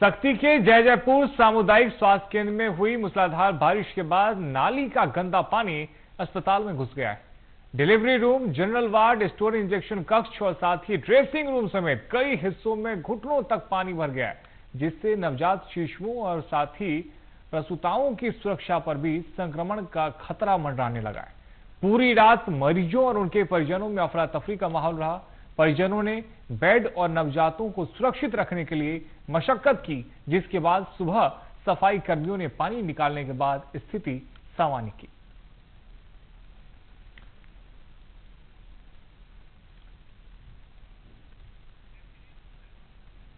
सक्ती के जयजयपुर सामुदायिक स्वास्थ्य केंद्र में हुई मूसलाधार बारिश के बाद नाली का गंदा पानी अस्पताल में घुस गया है। Delivery room, general ward, store injection कक्ष और साथ ही ड्रेसिंग रूम समेत कई हिस्सों में घुटनों तक पानी भर गया है, जिससे नवजात शिशुओं और साथ ही प्रसूताओं की सुरक्षा पर भी संक्रमण का खतरा मंडराने लगा है। पूरी रात मरीजों और उनके परिजनों में अफरा तफरी का माहौल रहा। परिजनों ने बेड और नवजातों को सुरक्षित रखने के लिए मशक्कत की, जिसके बाद सुबह सफाई कर्मियों ने पानी निकालने के बाद स्थिति सामान्य की।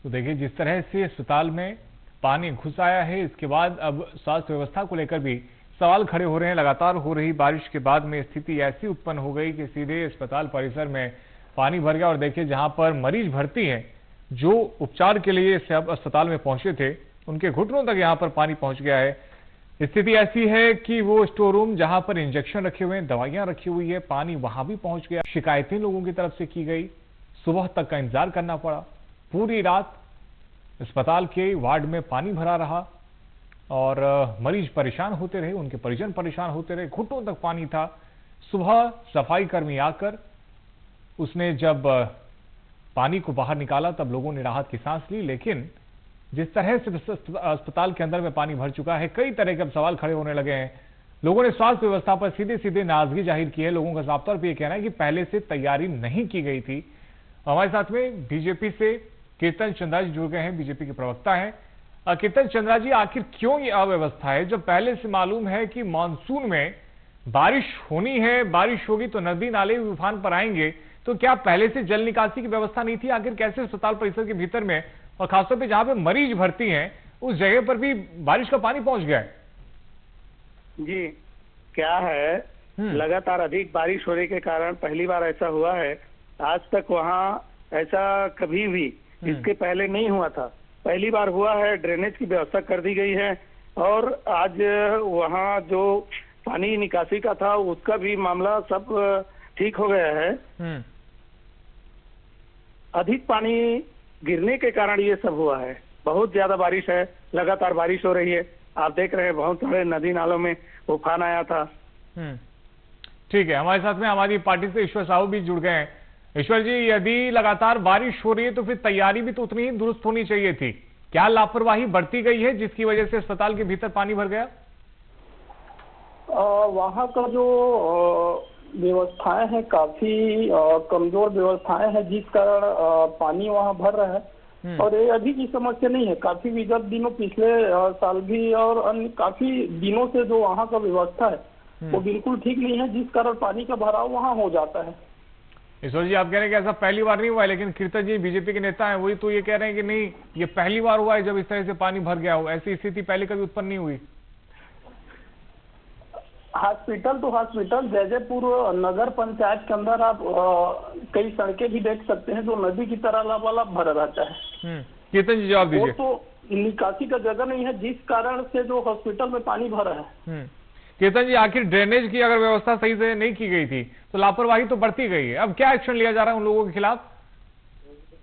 तो देखिए, जिस तरह से अस्पताल में पानी घुस आया है, इसके बाद अब स्वास्थ्य व्यवस्था को लेकर भी सवाल खड़े हो रहे हैं। लगातार हो रही बारिश के बाद में स्थिति ऐसी उत्पन्न हो गई कि सीधे अस्पताल परिसर में पानी भर गया। और देखिए, जहां पर मरीज भर्ती हैं, जो उपचार के लिए अस्पताल में पहुंचे थे, उनके घुटनों तक यहां पर पानी पहुंच गया है। स्थिति ऐसी है कि वो स्टोर रूम जहां पर इंजेक्शन रखे हुए हैं, दवाइयां रखी हुई है, पानी वहां भी पहुंच गया। शिकायतें लोगों की तरफ से की गई, सुबह तक का इंतजार करना पड़ा। पूरी रात अस्पताल के वार्ड में पानी भरा रहा और मरीज परेशान होते रहे, उनके परिजन परेशान होते रहे, घुटनों तक पानी था। सुबह सफाई कर्मी आकर उसने जब पानी को बाहर निकाला, तब लोगों ने राहत की सांस ली। लेकिन जिस तरह से अस्पताल के अंदर में पानी भर चुका है, कई तरह के अब सवाल खड़े होने लगे हैं। लोगों ने स्वास्थ्य व्यवस्था पर सीधे सीधे नाराजगी जाहिर की है। लोगों का साफ तौर पर यह कहना है कि पहले से तैयारी नहीं की गई थी। हमारे साथ में बीजेपी से कीर्तन चंद्रा जी जुड़ गए हैं, बीजेपी के प्रवक्ता हैं। कीर्तन चंद्रा जी, आखिर क्यों ये अव्यवस्था है, जब पहले से मालूम है कि मानसून में बारिश होनी है, बारिश होगी तो नदी नाले उफान पर आएंगे, तो क्या पहले से जल निकासी की व्यवस्था नहीं थी? आखिर कैसे अस्पताल परिसर के भीतर में और खासतौर पे जहां पे मरीज भर्ती हैं, उस जगह पर भी बारिश का पानी पहुंच गया है? जी, क्या है, लगातार अधिक बारिश होने के कारण पहली बार ऐसा हुआ है। आज तक वहाँ ऐसा कभी भी इसके पहले नहीं हुआ था, पहली बार हुआ है। ड्रेनेज की व्यवस्था कर दी गई है और आज वहाँ जो पानी निकासी का था उसका भी मामला सब ठीक हो गया है। अधिक पानी गिरने के कारण ये सब हुआ है। बहुत ज्यादा बारिश है, लगातार बारिश हो रही है। आप देख रहे हैं बहुत सारे नदी नालों में उफान आया था। ठीक है, हमारे साथ में आम आदमी पार्टी से ईश्वर साहू भी जुड़ गए हैं। ईश्वर जी, यदि लगातार बारिश हो रही है तो फिर तैयारी भी तो उतनी ही दुरुस्त होनी चाहिए थी। क्या लापरवाही बरती गई है जिसकी वजह से अस्पताल के भीतर पानी भर गया? वहाँ का जो व्यवस्थाएं हैं काफी कमजोर व्यवस्थाएं हैं, जिस कारण पानी वहाँ भर रहा है। और ये अभी की समस्या नहीं है, काफी विगत दिनों, पिछले साल भी और अन्य काफी दिनों से जो वहाँ का व्यवस्था है वो बिल्कुल ठीक नहीं है, जिस कारण पानी का भराव वहाँ हो जाता है। ईश्वर जी, आप कह रहे हैं कि ऐसा पहली बार नहीं हुआ है, लेकिन कीर्तन जी बीजेपी के नेता हैं, वही तो ये कह रहे हैं कि नहीं, ये पहली बार हुआ है जब इस तरह से पानी भर गया हो। ऐसी स्थिति पहले कभी उत्पन्न नहीं हुई। हॉस्पिटल तो हॉस्पिटल, जयजयपुर नगर पंचायत के अंदर आप कई सड़कें भी देख सकते हैं जो नदी की तरह लबालब भरा रहता है। कीर्तन जी, जवाब दीजिए। वो तो निकासी का जगह नहीं है, जिस कारण से जो हॉस्पिटल में पानी भरा है। कीर्तन जी, आखिर ड्रेनेज की अगर व्यवस्था सही से नहीं की गई थी तो लापरवाही तो बढ़ती गई है। अब क्या एक्शन लिया जा रहा है उन लोगों के खिलाफ?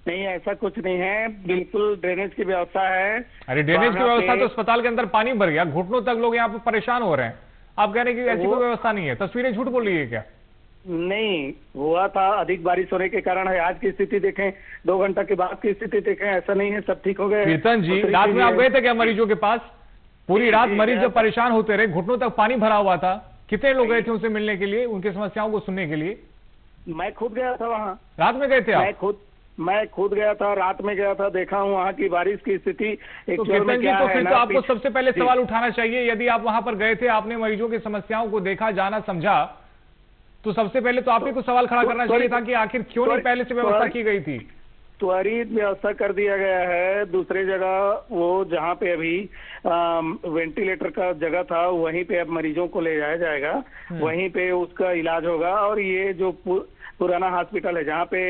नहीं, ऐसा कुछ नहीं है, बिल्कुल ड्रेनेज की व्यवस्था है। अरे ड्रेनेज की व्यवस्था तो अस्पताल के अंदर पानी भर गया, घुटनों तक लोग यहाँ पे परेशान हो रहे हैं। आप कह रहे हैं कि ऐसी कोई व्यवस्था नहीं है? तस्वीरें झूठ बोल रही है क्या? नहीं हुआ था, अधिक बारिश होने के कारण है। आज की स्थिति देखें, 2 घंटा के बाद की स्थिति देखें, ऐसा नहीं है, सब ठीक हो गए। कीर्तन जी, रात में आप गए थे क्या मरीजों के पास? पूरी रात मरीज जब परेशान होते रहे, घुटनों तक पानी भरा हुआ था, कितने लोग गए थे उनसे मिलने के लिए, उनकी समस्याओं को सुनने के लिए? मैं खुद गया था वहाँ। रात में गए थे आप? मैं खुद गया था, रात में गया था, देखा हूँ वहाँ की बारिश की स्थिति। तो कीर्तन जी, तो फिर तो आपको सबसे पहले सवाल उठाना चाहिए। यदि आप वहां पर गए थे, आपने मरीजों की समस्याओं को देखा, जाना, समझा, तो सबसे पहले तो आपको कुछ सवाल खड़ा करना चाहिए था कि आखिर क्यों नहीं पहले से व्यवस्था की गई थी। त्वरित व्यवस्था कर दिया गया है। दूसरी जगह वो जहाँ पे अभी वेंटिलेटर का जगह था, वहीं पे अब मरीजों को ले जाया जाएगा, वहीं पे उसका इलाज होगा। और ये जो पुराना हॉस्पिटल है, जहाँ पे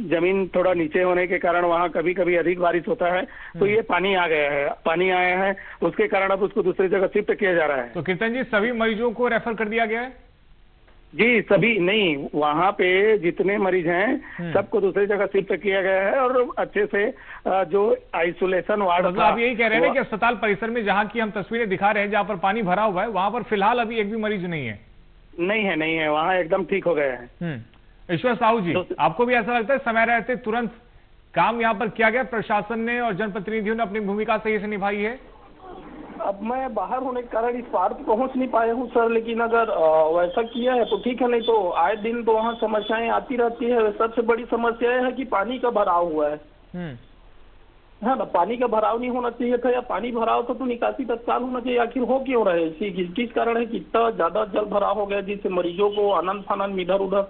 जमीन थोड़ा नीचे होने के कारण वहाँ कभी कभी अधिक बारिश होता है, तो ये पानी आ गया है, पानी आया है, उसके कारण अब उसको दूसरी जगह शिफ्ट किया जा रहा है। तो कीर्तन जी, सभी मरीजों को रेफर कर दिया गया है? जी सभी नहीं, वहाँ पे जितने मरीज हैं सबको दूसरी जगह शिफ्ट किया गया है और अच्छे से जो आइसोलेशन वार्ड मतलब था, आप यही कह रहे हैं ना कि अस्पताल परिसर में जहाँ की हम तस्वीरें दिखा रहे हैं, जहाँ पर पानी भरा हुआ है, वहां पर फिलहाल अभी एक भी मरीज नहीं है? नहीं है, वहाँ एकदम ठीक हो गए हैं। ईश्वर साहू जी, आपको भी ऐसा लगता है समय रहते तुरंत काम यहाँ पर किया गया, प्रशासन ने और जनप्रतिनिधियों ने अपनी भूमिका सही से निभाई है? अब मैं बाहर होने के कारण इस पार तो पहुंच नहीं पाया हूं सर, लेकिन अगर वैसा किया है तो ठीक है, नहीं तो आए दिन तो वहाँ समस्याएं आती रहती है। सबसे बड़ी समस्या है कि पानी का भराव हुआ है ना, पानी का भराव नहीं होना चाहिए था, या पानी भराव था तो निकासी तत्काल होना चाहिए। आखिर हो क्यों रहा है, इसी किस कारण है कि इतना ज्यादा जल भराव हो गया जिससे मरीजों को अनंत फनंत इधर उधर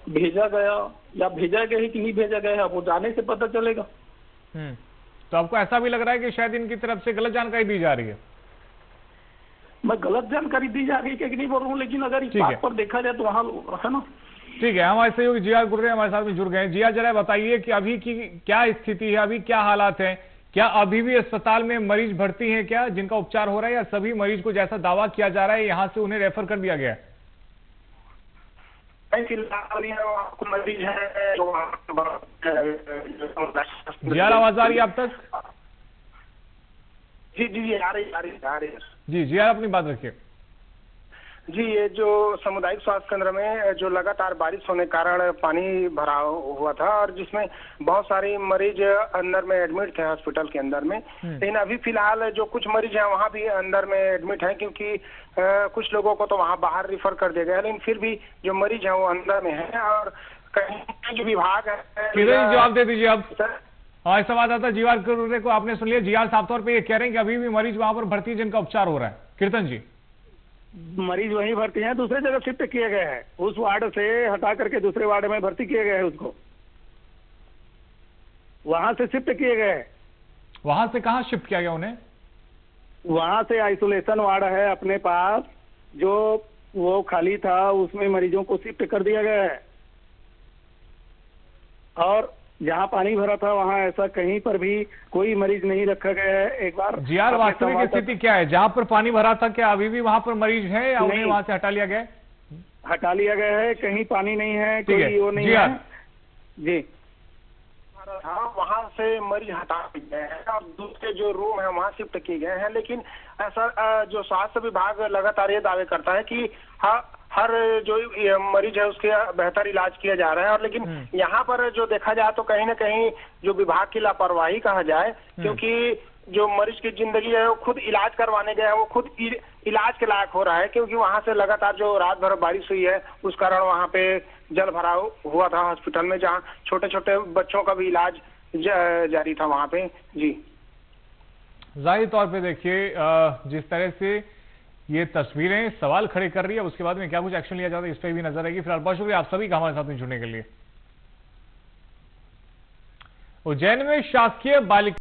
भेजा गया, या भेजा गया है कि नहीं भेजा गया है वो जाने से पता चलेगा। तो आपको ऐसा भी लग रहा है कि शायद इनकी तरफ से गलत जानकारी दी जा रही है? मैं गलत जानकारी दी जा रही है कि नहीं बोल रहा हूँ, लेकिन अगर इस बात पर देखा जाए तो वहाँ है ना। ठीक है, हमारे सहयोगी जिया गुर्रे हमारे साथ में जुड़ गए हैं। जिया, जरा बताइए कि अभी की क्या स्थिति है, अभी क्या हालात हैं? क्या अभी भी अस्पताल में मरीज भर्ती हैं क्या, जिनका उपचार हो रहा है, या सभी मरीज को जैसा दावा किया जा रहा है यहाँ से उन्हें रेफर कर दिया गया है? मरीज है जिया, आवाज आ रही है आप तक? जी आ रही है जी जिया, अपनी बात रखिए। जी, ये जो सामुदायिक स्वास्थ्य केंद्र में जो लगातार बारिश होने के कारण पानी भरा हुआ था और जिसमें बहुत सारे मरीज अंदर में एडमिट थे हॉस्पिटल के अंदर में, लेकिन अभी फिलहाल जो कुछ मरीज हैं वहाँ भी अंदर में एडमिट हैं, क्योंकि कुछ लोगों को तो वहाँ बाहर रिफर कर दिया गया है, लेकिन फिर भी जो मरीज हैं वो अंदर में है। और कहीं जो विभाग है, जवाब दे दीजिए अब। हाँ, संवाददाता जीवार गुर्रे को आपने सुन लिया। जिया साफ तौर पे ये कह रहे हैं कि अभी भी मरीज वहां पर भर्ती है जिनका उपचार हो रहा है। कीर्तन जी, मरीज वहीं भर्ती हैं, दूसरे जगह शिफ्ट किए गए हैं, उस वार्ड से हटा करके दूसरे वार्ड में भर्ती किए गए हैं, उसको वहां से शिफ्ट किए गए हैं। वहां से कहाँ शिफ्ट किया गया उन्हें? वहां से आइसोलेशन वार्ड है अपने पास, जो वो खाली था, उसमें मरीजों को शिफ्ट कर दिया गया है। और जहां पानी भरा था वहां ऐसा कहीं पर भी कोई मरीज नहीं रखा गया है। एक बार जियार, वास्तविक स्थिति क्या है? जहां पर पानी भरा था क्या अभी भी वहां पर मरीज है, या उन्हें वहां से हटा लिया गया? हटा लिया गया है, कहीं पानी नहीं है, कोई वो नहीं है। जी हाँ, वहाँ से मरीज हटा दिए गए हैं और दूसरे जो रूम है वहाँ शिफ्ट किए गए हैं, लेकिन ऐसा जो स्वास्थ्य विभाग लगातार ये दावे करता है कि हर जो मरीज है उसके बेहतर इलाज किया जा रहा है। और लेकिन यहाँ पर जो देखा जाए तो कहीं ना कहीं जो विभाग की लापरवाही कहा जाए, क्योंकि जो मरीज की जिंदगी है वो खुद इलाज करवाने गया है, वो खुद इलाज के लायक हो रहा है, क्योंकि वहां से लगातार जो रात भर बारिश हुई है उस कारण वहां पे जल भराव हुआ था हॉस्पिटल में, जहां छोटे छोटे बच्चों का भी इलाज जारी था वहां पे। जी, जाहिर तौर पे देखिए, जिस तरह से ये तस्वीरें सवाल खड़े कर रही है, उसके बाद में क्या कुछ एक्शन लिया जाता है इस पर भी नजर रहेगी। फिलहाल बहुत शुक्रिया आप सभी का हमारे साथ में जुड़ने के लिए। उज्जैन में शासकीय बालिका